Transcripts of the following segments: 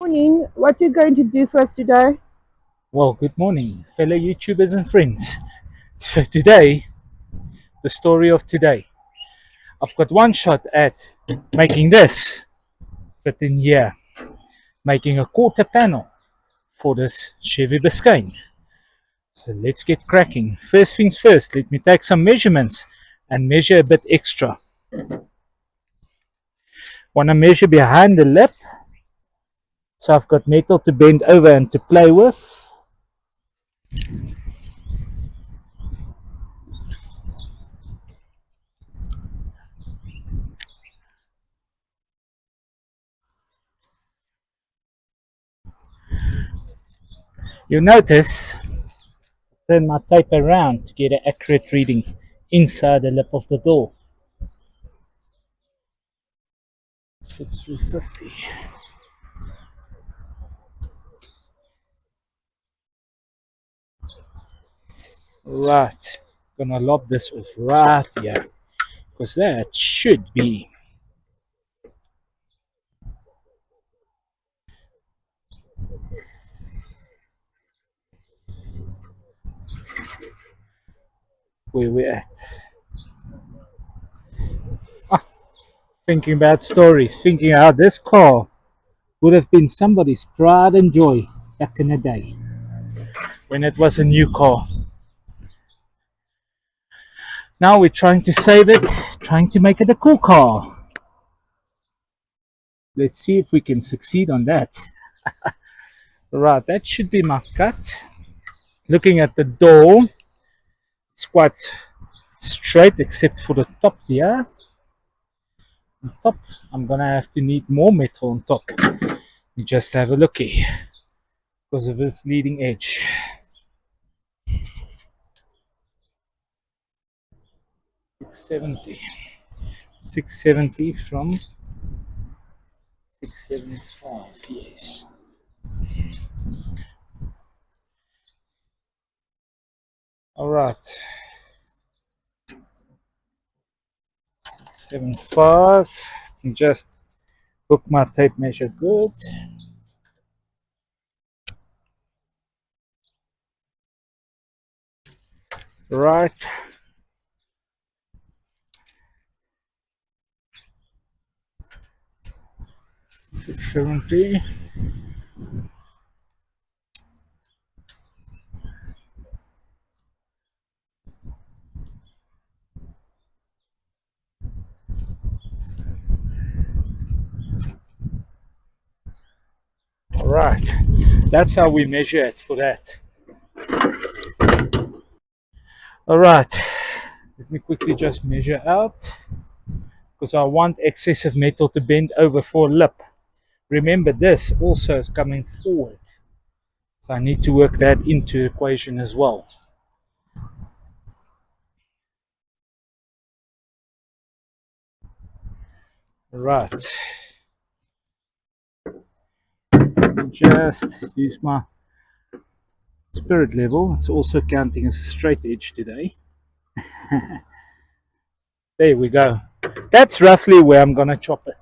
Morning. What you going to do for us today? Well, good morning, fellow YouTubers and friends. So today, the story of today. I've got one shot at making this fit in here, making a quarter panel for this Chevy Biscayne. So let's get cracking. First things first, let me take some measurements and measure a bit extra. Want to measure behind the lip, so I've got metal to bend over and to play with. You'll notice, turn my tape around to get an accurate reading inside the lip of the door. 6350. Right, gonna lob this off right here because that should be where we're at. Ah, thinking about stories, thinking how this car would have been somebody's pride and joy back in the day when it was a new car. Now we're trying to save it, trying to make it a cool car. Let's see if we can succeed on that. Right, that should be my cut. Looking at the door, it's quite straight except for the top here. On top, I'm gonna have to need more metal on top. Just have a looky because of its leading edge. 670. 670 from 675, yes. Alright. 675. Just hook my tape measure good. Right. Six 70. Alright. That's how we measure it for that. Alright. Let me quickly just measure out because I want excessive metal to bend over for a lip. Remember, this also is coming forward, so I need to work that into the equation as well. Right, just use my spirit level. It's also counting as a straight edge today. There we go. That's roughly where I'm gonna chop it.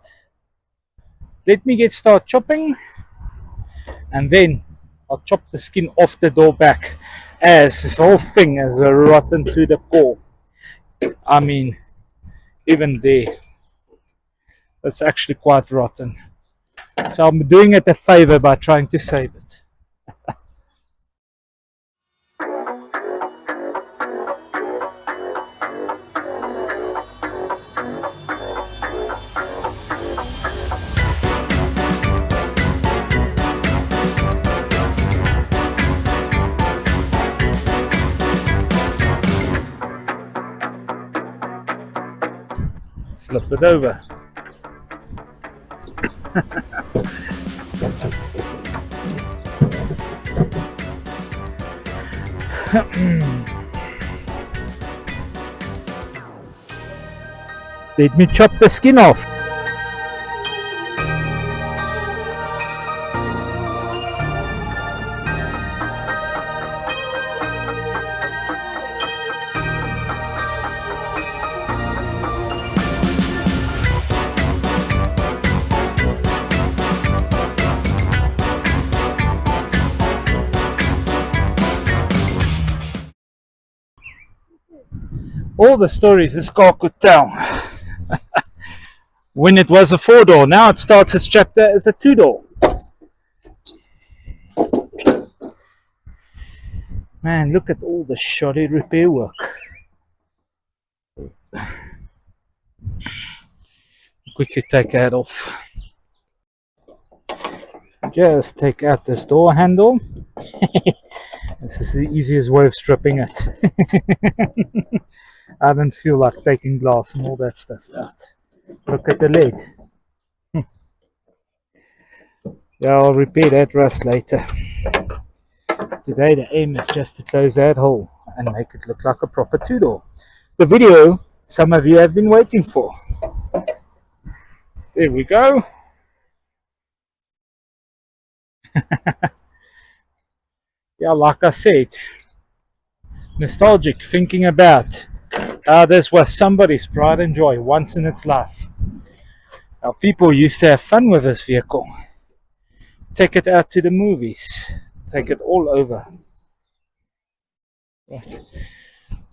Let me start chopping, and then I'll chop the skin off the door back, as this whole thing is rotten to the core. I mean, even there, it's actually quite rotten. So I'm doing it a favor by trying to save it. Flip it over. Let me chop the skin off. All the stories this car could tell. When it was a 4-door, now it starts its chapter as a 2-door. Man, look at all the shoddy repair work. Quickly take that off. Just take out this door handle. This is the easiest way of stripping it. I don't feel like taking glass and all that stuff out. Look at the lid. Yeah, I'll repair that rust later. Today the aim is just to close that hole and make it look like a proper 2-door. The video some of you have been waiting for. There we go. Yeah, like I said, nostalgic, thinking about how this was somebody's pride and joy once in its life. How people used to have fun with this vehicle. Take it out to the movies. Take it all over.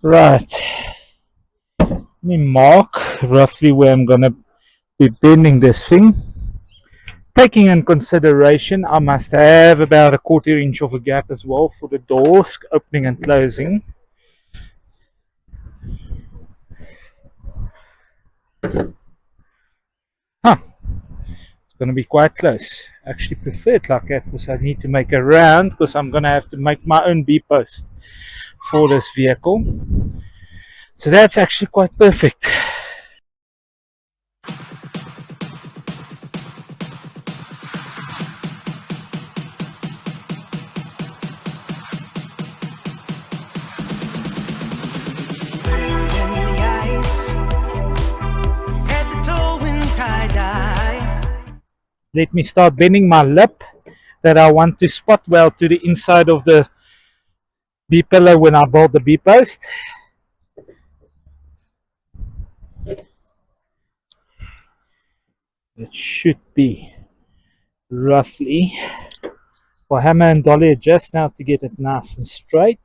Right. Let me mark roughly where I'm gonna be bending this thing. Taking in consideration, I must have about a 1/4 inch of a gap as well for the doors opening and closing. Huh. It's going to be quite close. I actually prefer it like that because I need to make a round because I'm going to have to make my own B-post for this vehicle. So that's actually quite perfect. Let me start bending my lip that I want to spot well to the inside of the B-pillar when I bolt the B-post. It should be roughly for hammer and dolly adjust now to get it nice and straight.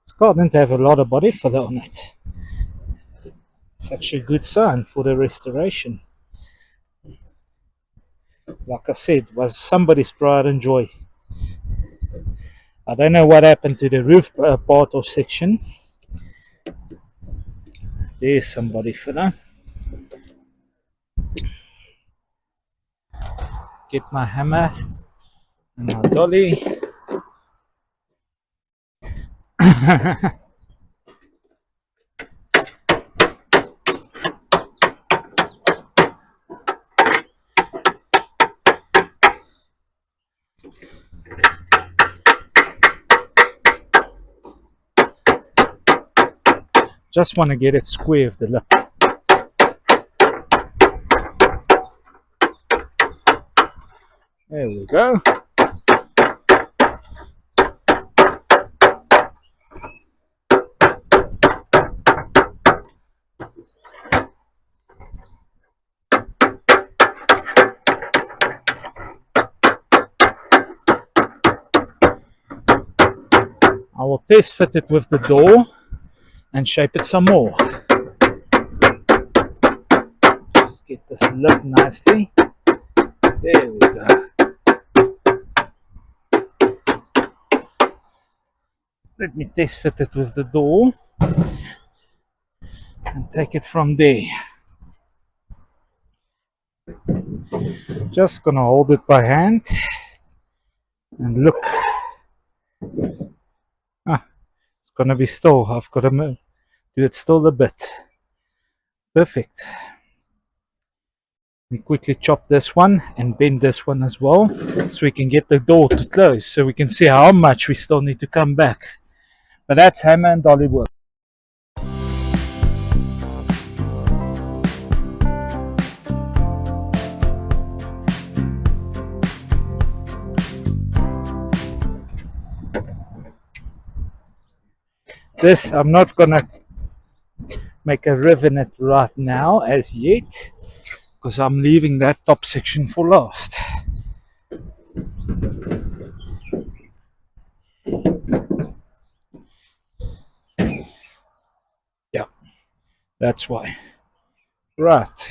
This car didn't have a lot of body filler on it. It's actually a good sign for the restoration. Like I said, it was somebody's pride and joy. I don't know what happened to the roof part or section. There's some body filler. Get my hammer and my dolly. Just want to get it square of the lip. There we go. I will test fit it with the door and shape it some more. Just get this lip nicely. There we go. Let me test fit it with the door and take it from there. Just gonna hold it by hand and look. It's gonna be still. I've got to do it still a bit. Perfect. We quickly chop this one and bend this one as well so we can get the door to close so we can see how much we still need to come back. But that's hammer and dolly work. This I'm not gonna make a rivet right now as yet. because I'm leaving that top section for last. Yeah, that's why. Right,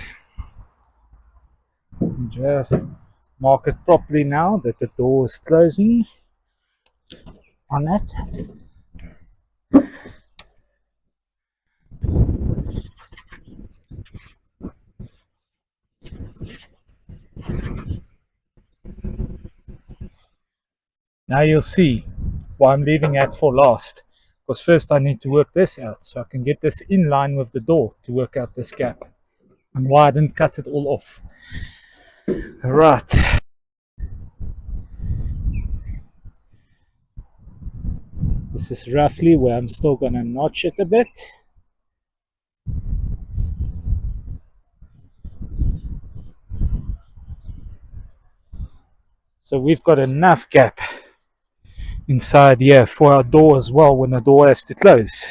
just mark it properly now that the door is closing on it. Now you'll see why I'm leaving that for last. Because first I need to work this out so I can get this in line with the door to work out this gap. And why I didn't cut it all off. Right. This is roughly where I'm still going to notch it a bit. So we've got enough gap inside here for our door as well when the door has to close.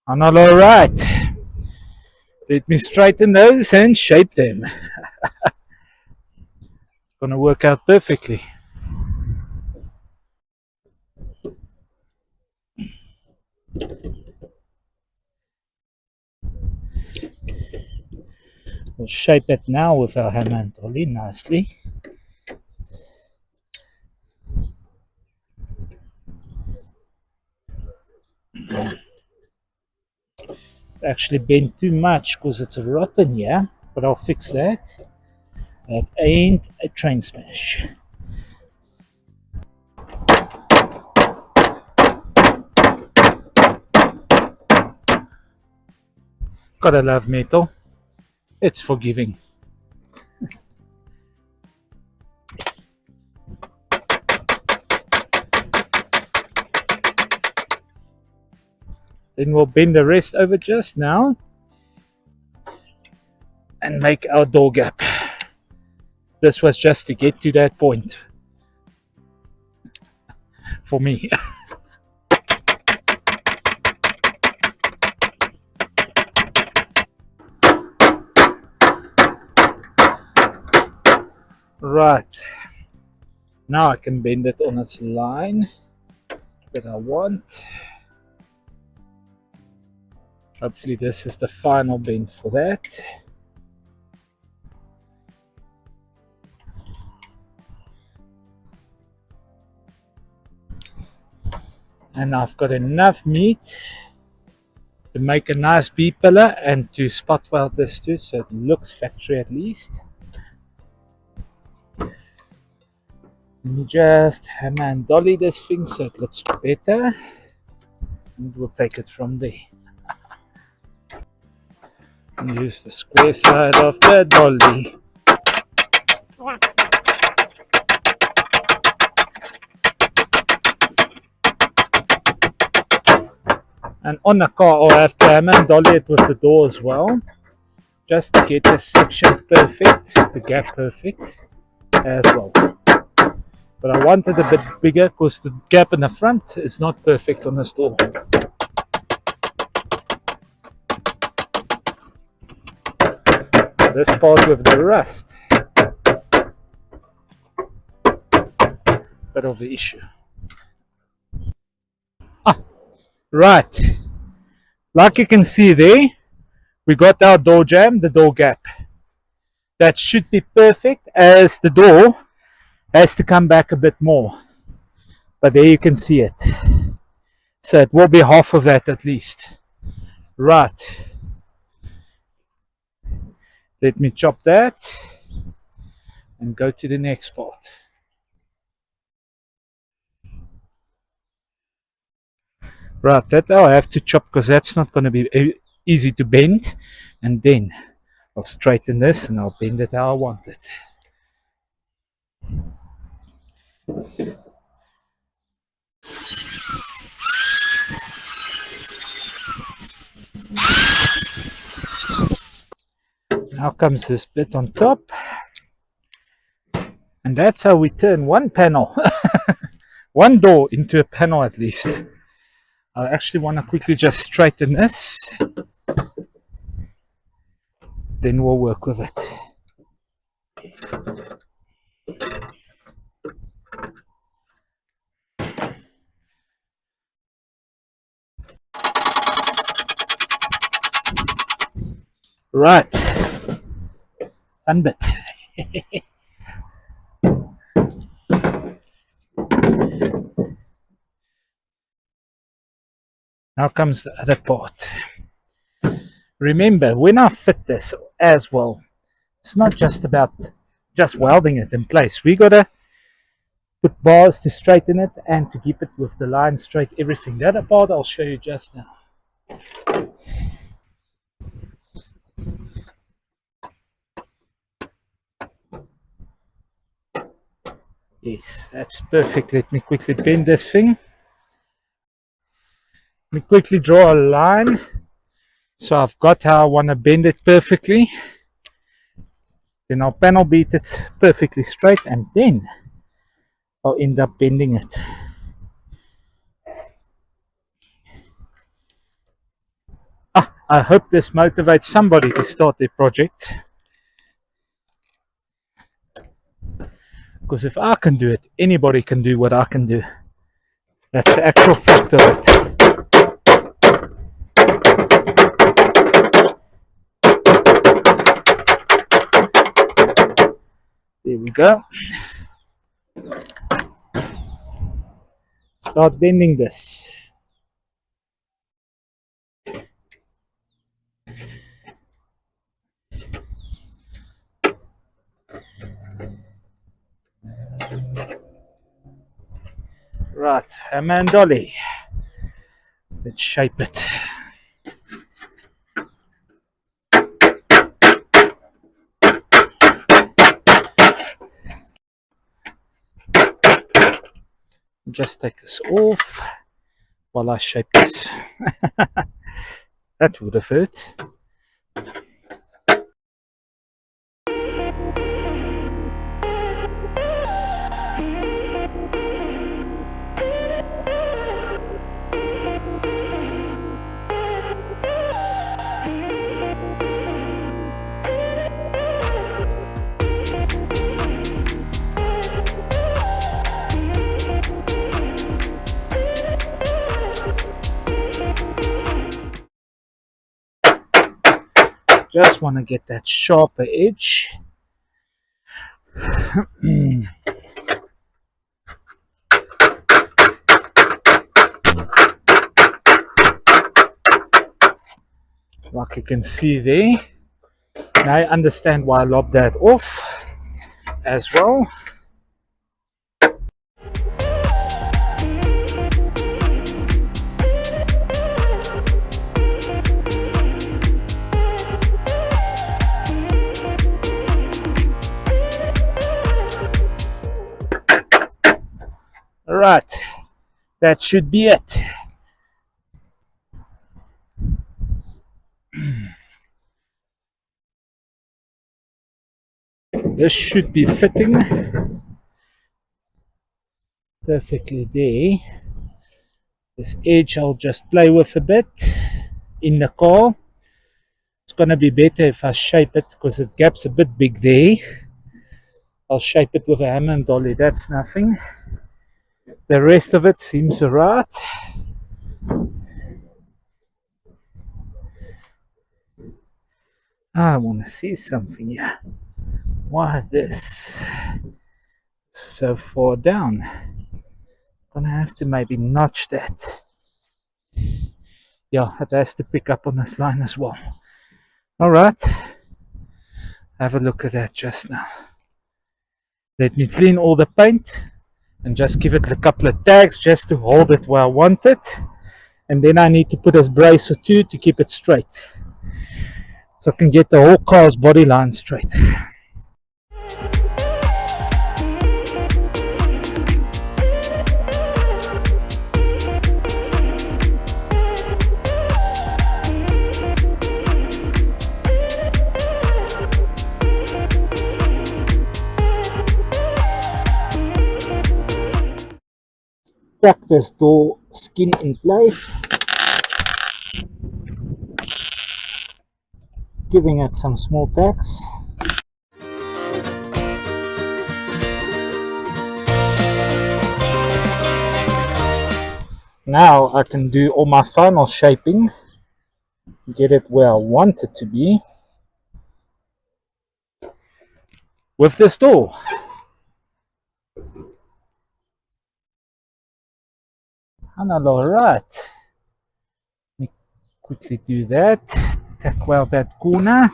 I'm not alright. Let me straighten those and shape them. It's going to work out perfectly. We'll shape it now with our hammer and dolly nicely. Actually bent too much because it's rotten here, but I'll fix that. That ain't a train smash. Gotta love metal. It's forgiving. Then we'll bend the rest over just now and make our door gap. This was just to get to that point for me. Right. Now I can bend it on its line that I want. Hopefully this is the final bend for that. And I've got enough meat to make a nice B-pillar and to spot weld this too, so it looks factory at least. Let me just hammer and dolly this thing so it looks better, and we'll take it from there. And use the square side of the dolly. And on the car I'll have to hammer and dolly it with the door as well, just to get this section perfect, the gap perfect as well. But I want it a bit bigger because the gap in the front is not perfect on this door. This part with the rust, bit of the issue. Right, like you can see there, we got our door jamb, the door gap. That should be perfect, as the door has to come back a bit more. But there you can see it. So it will be half of that at least. Right. Let me chop that and go to the next part. Right, that I'll have to chop because that's not going to be easy to bend. And then I'll straighten this and I'll bend it how I want it. Now comes this bit on top. And that's how we turn one panel, one door into a panel at least. I actually want to quickly just straighten this. Then we'll work with it. Right. Fun bit. Now comes the other part. Remember, when I fit this as well, it's not just about just welding it in place. We gotta put bars to straighten it and to keep it with the line straight, everything. The other part I'll show you just now. Yes, that's perfect. Let me quickly bend this thing. Let me quickly draw a line. So I've got how I want to bend it perfectly. Then I'll panel beat it perfectly straight and then I'll end up bending it. I hope this motivates somebody to start their project. Because if I can do it, anybody can do what I can do. That's the actual fact of it. There we go. Start bending this. Right, hammer and dolly. Let's shape it. Just take this off while I shape this. That would have hurt. Just want to get that sharper edge. Like you can see there. Now I understand why I lobbed that off as well. Right, that should be it. This should be fitting perfectly there. This edge I'll just play with a bit in the car. It's going to be better if I shape it because the gap's a bit big there. I'll shape it with a hammer and dolly, that's nothing. The rest of it seems alright. I want to see something here. Why this so far down? Gonna have to maybe notch that. Yeah, it has to pick up on this line as well. Alright, have a look at that just now. Let me clean all the paint and just give it a couple of tags just to hold it where I want it. And then I need to put a brace or two to keep it straight, so I can get the whole car's body line straight. tack this door skin in place, giving it some small tacks. Now I can do all my final shaping, get it where I want it to be with this door. And alright, let me quickly do that, tack well that corner.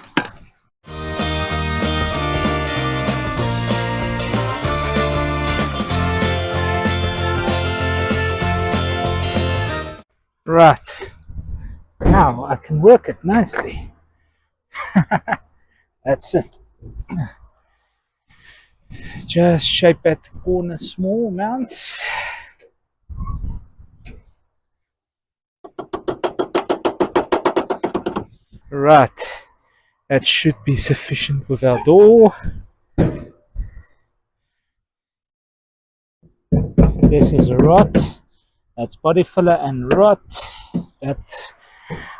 Right, now I can work it nicely. That's it. Just shape at the corner small amounts. Right, that should be sufficient with our door. This is a rot. That's body filler and rot. That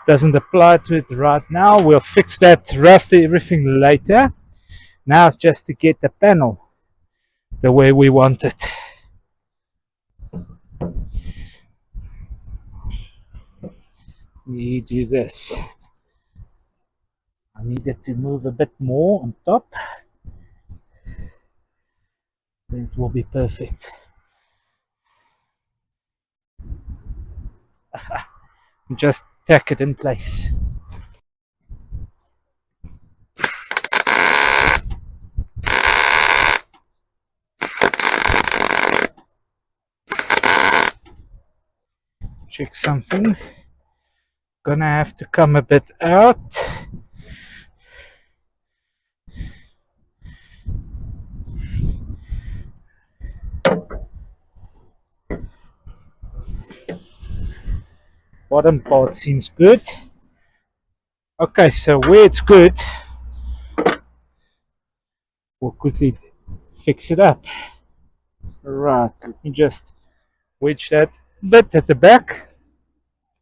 doesn't apply to it right now. We'll fix that rust everything later. Now it's just to get the panel the way we want it. We do this. I need it to move a bit more on top. It will be perfect. Just tack it in place. Check something. Gonna have to come a bit out. Bottom part seems good. Okay, so where it's good, we'll quickly fix it up. Right, let me just wedge that bit at the back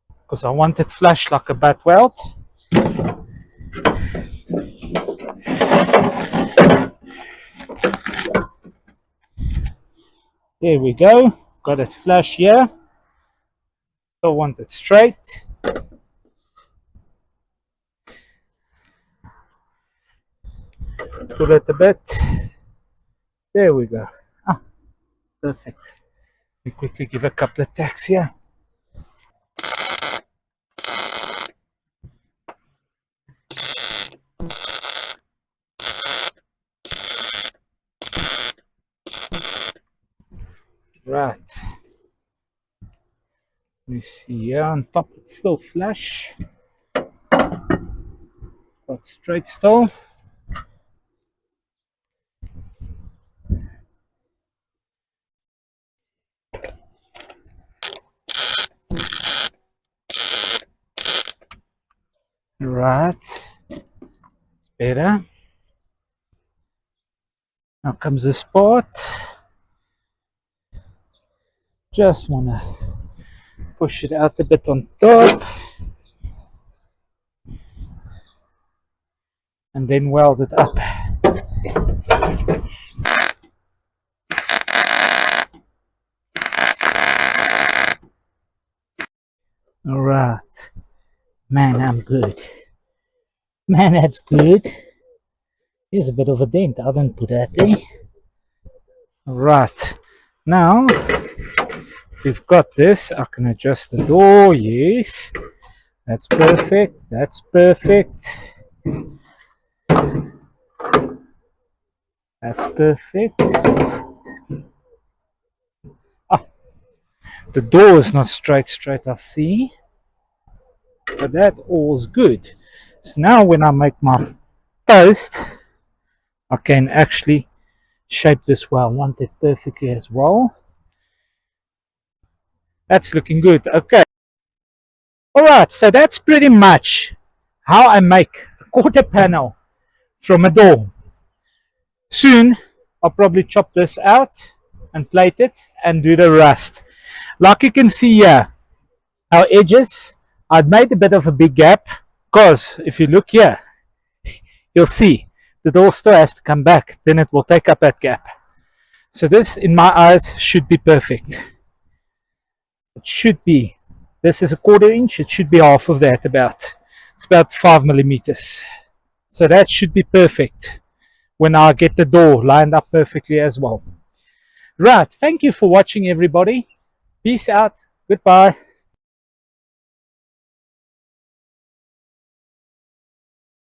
because I want it flush like a butt weld. There we go, got it flush here. Still want it straight. Pull it a bit. There we go. Ah, perfect. We quickly give a couple of tacks here. Right. Let me see here on top it's still flush. Got straight still. Right. It's better. Now comes this part. Just wanna push it out a bit on top and then weld it up. Alright. Man, I'm good. Man, that's good. Here's a bit of a dent. I didn't put that there. Right. Now we've got this. I can adjust the door. Yes. That's perfect. That's perfect. That's perfect. Ah, the door is not straight, I see. But that all's good. So now when I make my post, I can actually shape this where I want it perfectly as well. That's looking good. Okay. Alright, so that's pretty much how I make a quarter panel from a door. Soon I'll probably chop this out and plate it and do the rest. Like you can see here, our edges, I've made a bit of a big gap because if you look here, you'll see the door still has to come back, then it will take up that gap. So this, in my eyes, should be perfect. It should be. This is a 1/4 inch, it should be half of that about. It's about 5 millimeters. So that should be perfect when I get the door lined up perfectly as well. Right, thank you for watching everybody. Peace out. Goodbye.